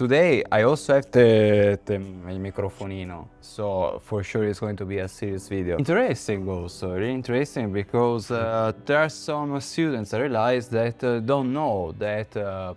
today I also have il microfonino, so for sure it's going to be a serious video. Interesting also, really interesting, because there are some students that realize that don't know that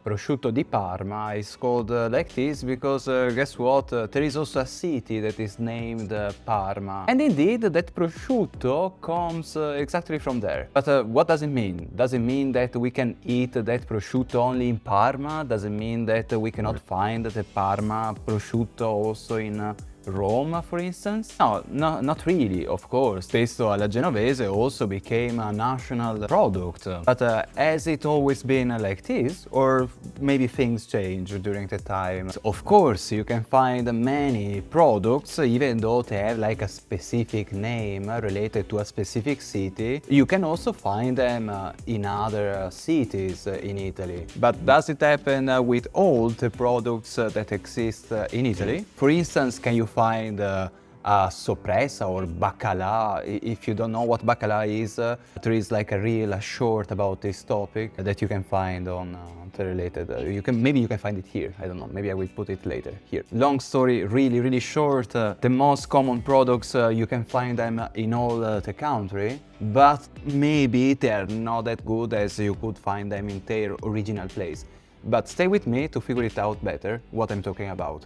prosciutto di Parma is called like this because guess what? There is also a city that is named Parma. And indeed that prosciutto comes exactly from there. But what does it mean? Does it mean that we can eat that prosciutto only in Parma? Does it mean that we cannot find the Parma prosciutto also in Rome, for instance? No, not really, of course. Pesto alla genovese also became a national product. But has it always been like this? Or maybe things changed during the time? Of course, you can find many products, even though they have like a specific name related to a specific city. You can also find them in other cities in Italy. But does it happen with all the products that exist in Italy? For instance, can you find a soppressa or baccalà? If you don't know what baccalà is, there is like a real short about this topic that you can find on the related. Maybe you can find it here. I don't know. Maybe I will put it later here. Long story, really short. The most common products you can find them in all the country, but maybe they are not that good as you could find them in their original place. But stay with me to figure it out better what I'm talking about.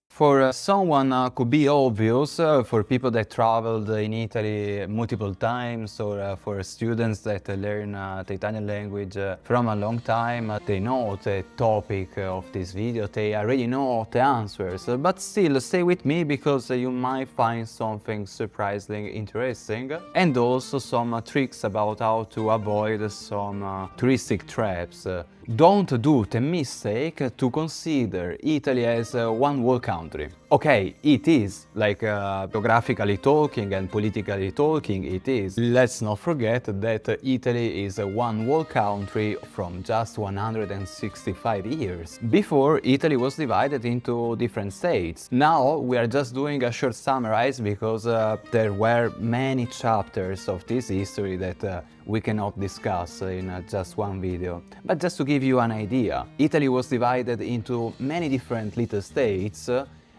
For someone could be obvious, for people that traveled in Italy multiple times, or for students that learn the Italian language from a long time, they know the topic of this video, they already know the answers, but still stay with me because you might find something surprisingly interesting and also some tricks about how to avoid some touristic traps. Don't do the mistake to consider Italy as one whole country. Okay, it is, like geographically talking and politically talking, it is. Let's not forget that Italy is one whole country from just 165 years. Before, Italy was divided into different states. Now we are just doing a short summarize because there were many chapters of this history that we cannot discuss in just one video. But just to give you an idea, Italy was divided into many different little states,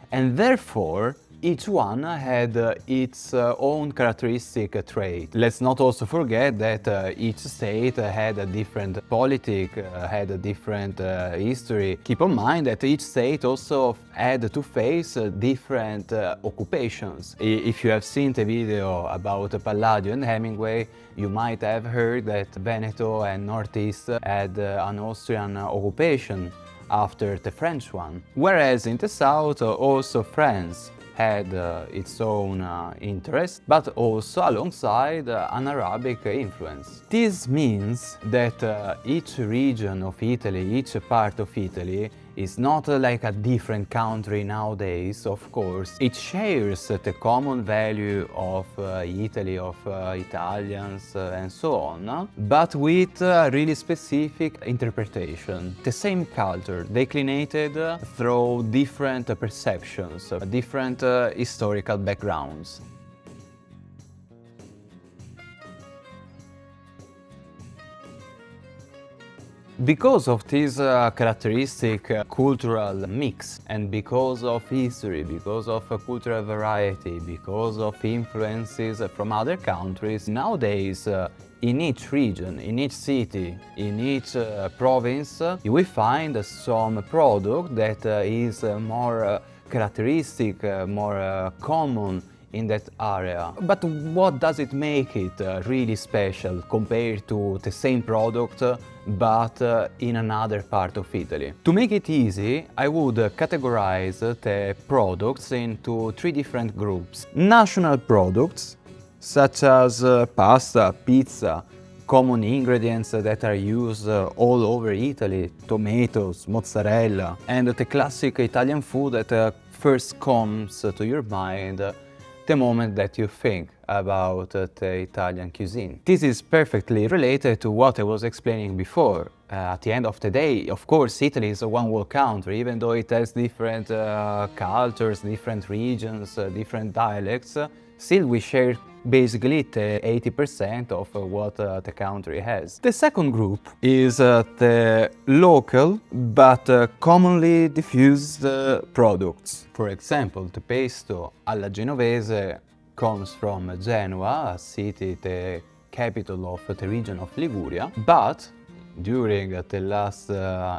and therefore each one had its own characteristic trait. Let's not also forget that each state had a different politic, had a different history. Keep in mind that each state also had to face different occupations. If you have seen the video about Palladio and Hemingway, you might have heard that Veneto and Northeast had an Austrian occupation after the French one. Whereas in the south, also France had its own interest, but also alongside an Arabic influence. This means that each region of Italy, each part of Italy, is not like a different country nowadays, of course. It shares the common value of Italy, of Italians and so on, but with a really specific interpretation. The same culture declinated through different perceptions, different historical backgrounds. Because of this characteristic cultural mix, and because of history, because of cultural variety, because of influences from other countries, nowadays in each region, in each city, in each province, you will find some product that is more characteristic, more common in that area. But what does it make it really special compared to the same product but in another part of Italy? To make it easy, I would categorize the products into three different groups. National products, such as pasta, pizza, common ingredients that are used all over Italy, tomatoes, mozzarella, and the classic Italian food that first comes to your mind the moment that you think about the Italian cuisine. This is perfectly related to what I was explaining before. At the end of the day, of course, Italy is a one world country, even though it has different cultures, different regions, different dialects, still we share basically the 80% of what the country has. The second group is the local but commonly diffused products. For example, the pesto alla genovese comes from Genoa, a city, the capital of the region of Liguria, but during the last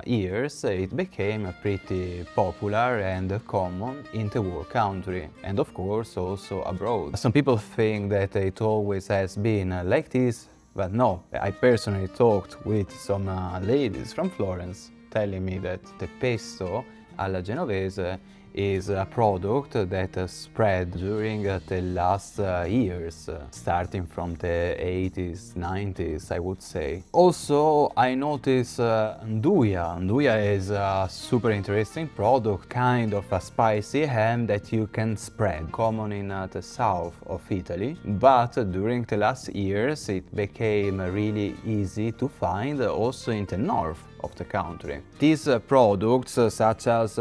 years it became pretty popular and common in the whole country, and of course also abroad. Some people think that it always has been like this, but no. I personally talked with some ladies from Florence telling me that the pesto alla genovese is a product that spread during the last years, starting from the 80s, 90s, I would say. Also, I noticed nduja. Nduja is a super interesting product, kind of a spicy ham that you can spread, common in the south of Italy, but during the last years it became really easy to find also in the north of the country. These products, such as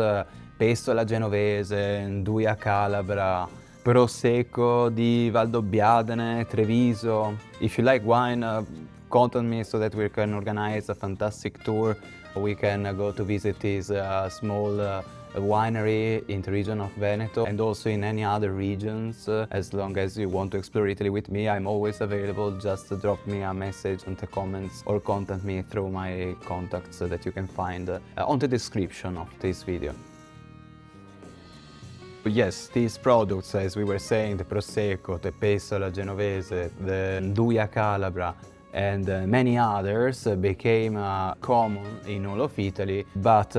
pesto alla genovese, nduja calabra, Prosecco di Valdobbiadene, Treviso. If you like wine, contact me so that we can organize a fantastic tour. We can go to visit this small winery in the region of Veneto, and also in any other regions. As long as you want to explore Italy with me, I'm always available. Just drop me a message in the comments or contact me through my contacts that you can find on the description of this video. Yes, these products, as we were saying, the Prosecco, the pesto alla genovese, the nduja calabra, and many others became common in all of Italy, but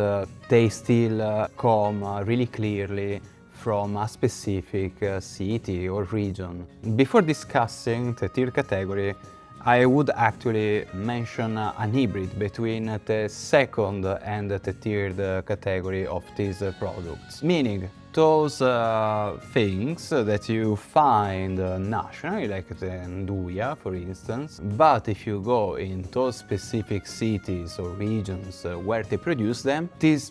they still come really clearly from a specific city or region. Before discussing the third category, I would actually mention an hybrid between the second and the third category of these products, meaning those things that you find nationally, like the nduja, for instance, but if you go in those specific cities or regions where they produce them, this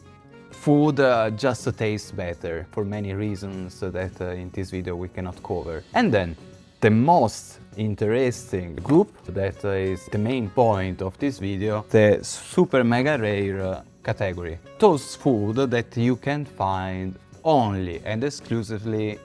food just tastes better for many reasons that in this video we cannot cover. And then the most interesting group, that is the main point of this video, the super mega rare category. Those food that you can find only and exclusively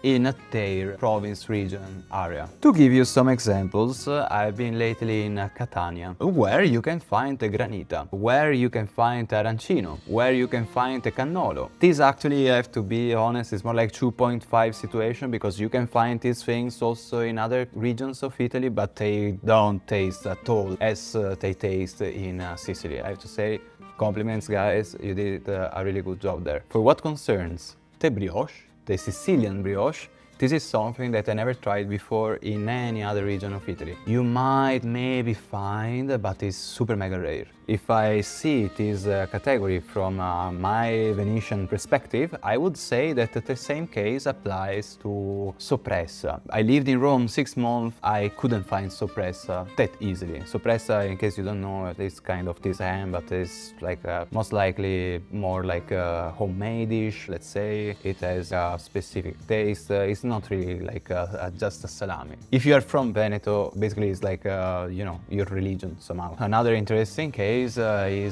in their province region area. To give you some examples, I've been lately in Catania, where you can find the granita, where you can find arancino, where you can find the cannolo. This actually, I have to be honest, is more like 2.5 situation, because you can find these things also in other regions of Italy, but they don't taste at all as they taste in Sicily. I have to say, compliments guys, you did a really good job there. For what concerns the brioche, the Sicilian brioche, this is something that I never tried before in any other region of Italy. You might maybe find, but it's super mega rare. If I see this category from my Venetian perspective, I would say that the same case applies to soppressa. I lived in Rome 6 months, I couldn't find soppressa that easily. Soppressa, in case you don't know, is kind of this ham, but it's like most likely more like a homemade dish, let's say. It has a specific taste. It's not really like just a salami. If you are from Veneto, basically it's like, you know, your religion somehow. Another interesting case is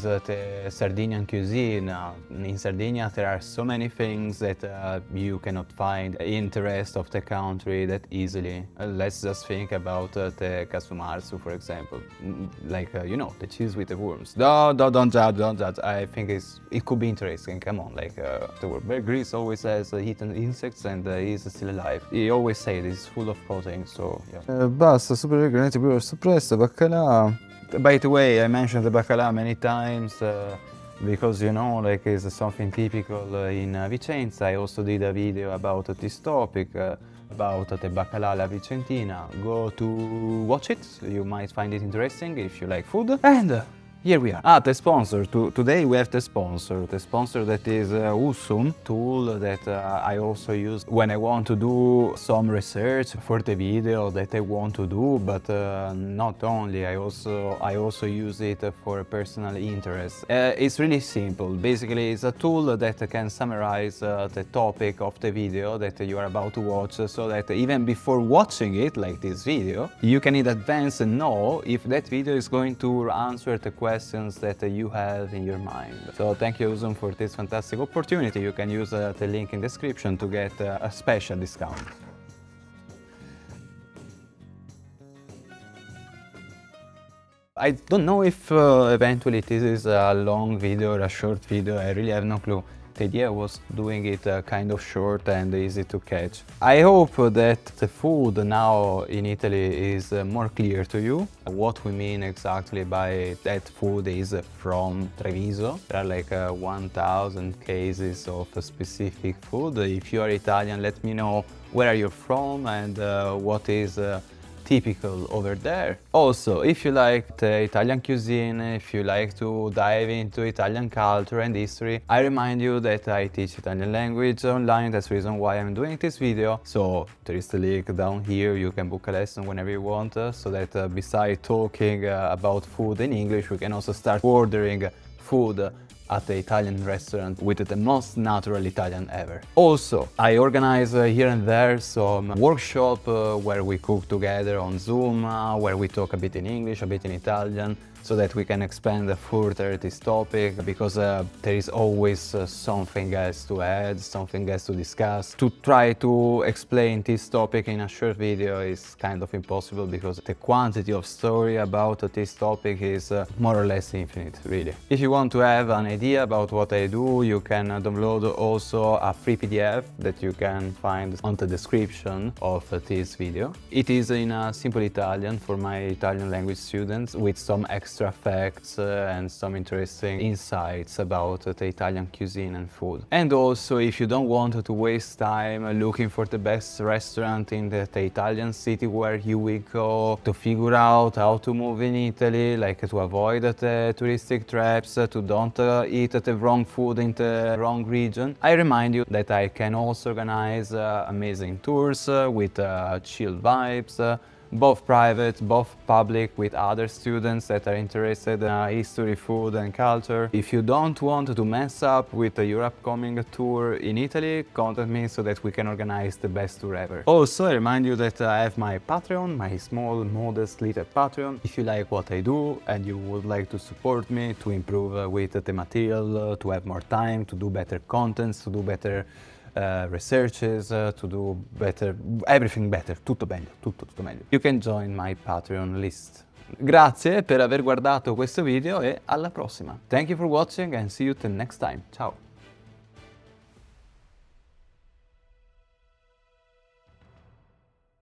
the Sardinian cuisine. In Sardinia there are so many things that you cannot find in the rest of the country that easily. Let's just think about the casumarzu, for example. Like, you know, the cheese with the worms. Don't judge, don't judge. I think it could be interesting, come on. Like, the word Bear Grylls always has eaten insects and he's still alive. He always say this is full of protein, so yeah. Basta, super graniti, pure soppressa, baccalà. By the way, I mentioned the bacala many times because, you know, like it's something typical in Vicenza. I also did a video about this topic, about the bacala alla vicentina. Go to watch it, you might find it interesting if you like food. And Here we are. The sponsor. Today we have the sponsor. The sponsor that is Usum tool that I also use when I want to do some research for the video that I want to do, but not only. I also use it for personal interest. It's really simple. Basically, it's a tool that can summarize the topic of the video that you are about to watch, so that even before watching it, like this video, you can in advance know if that video is going to answer the questions that you have in your mind. So thank you, Usum, for this fantastic opportunity. You can use the link in the description to get a special discount. I don't know if eventually this is a long video or a short video. I really have no clue. The idea was doing it kind of short and easy to catch. I hope that the food now in Italy is more clear to you. What we mean exactly by that food is from Treviso. There are like 1,000 cases of a specific food. If you are Italian, let me know where you're from and what is typical over there. Also, if you like the Italian cuisine, if you like to dive into Italian culture and history, I remind you that I teach Italian language online. That's the reason why I'm doing this video. So there is the link down here. You can book a lesson whenever you want, so that besides talking about food in English, we can also start ordering food at the Italian restaurant with the most natural Italian ever. Also, I organize here and there some workshop where we cook together on Zoom, where we talk a bit in English, a bit in Italian, so that we can expand further this topic, because there is always something else to add, something else to discuss. To try to explain this topic in a short video is kind of impossible, because the quantity of story about this topic is more or less infinite, really. If you want to have an idea about what I do, you can download also a free PDF that you can find on the description of this video. It is in simple Italian for my Italian language students, with some extra facts and some interesting insights about the Italian cuisine and food. And also, if you don't want to waste time looking for the best restaurant in the Italian city where you will go, to figure out how to move in Italy, like to avoid the touristic traps, to don't eat the wrong food in the wrong region, I remind you that I can also organize amazing tours with chill vibes, both private, both public, with other students that are interested in history, food and culture. If you don't want to mess up with your upcoming tour in Italy, contact me so that we can organize the best tour ever. Also, I remind you that I have my Patreon, my small, modest little Patreon. If you like what I do and you would like to support me to improve with the material, to have more time, to do better contents, to do better researches, to do better, everything better, tutto meglio, tutto meglio. You can join my Patreon list. Grazie per aver guardato questo video e alla prossima. Thank you for watching and see you till next time. Ciao!